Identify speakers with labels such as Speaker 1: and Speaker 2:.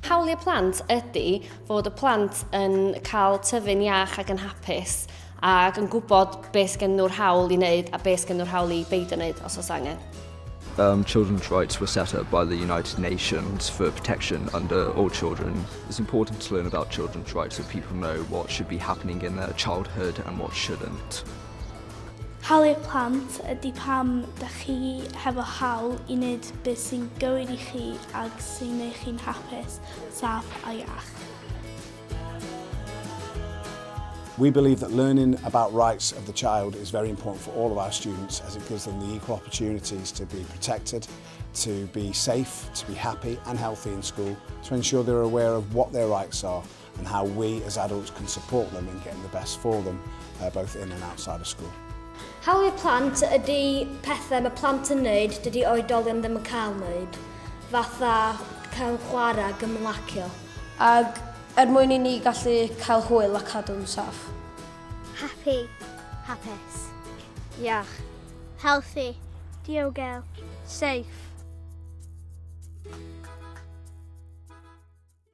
Speaker 1: Hawliau plant ydy fod y plant yn cael tyfu'n iach ac yn hapus ac yn gwybod beth gen nhw'r hawl i wneud a beth gen nhw'r hawl i beidio wneud os oes angen.
Speaker 2: Children's rights were set up by the United Nations for protection under all children. It's important to learn about children's rights so people know what should be happening in their childhood and what shouldn't.
Speaker 3: Hawliau plant ydy pam da chi hefo hawl i wneud beth sy'n gywir i chi ac sy'n gwneud chi'n hapus, saff a iach.
Speaker 4: We believe that learning about rights of the child is very important for all of our students as it gives them the equal opportunities to be protected, to be safe, to be happy and healthy in school, to ensure they're aware of what their rights are and how we as adults can support them in getting the best for them, both in and outside of school.
Speaker 5: Hawliau plant ydy pethau mae plant yn wneud dydy oedolion ddim yn cael wneud, fatha cael chwarae ac ymlacio.
Speaker 6: Ag mwyn i ni gallu cael hwyl a cadw'n saff.
Speaker 7: Happy. Hapus. Iach. Healthy. Diogel. Safe.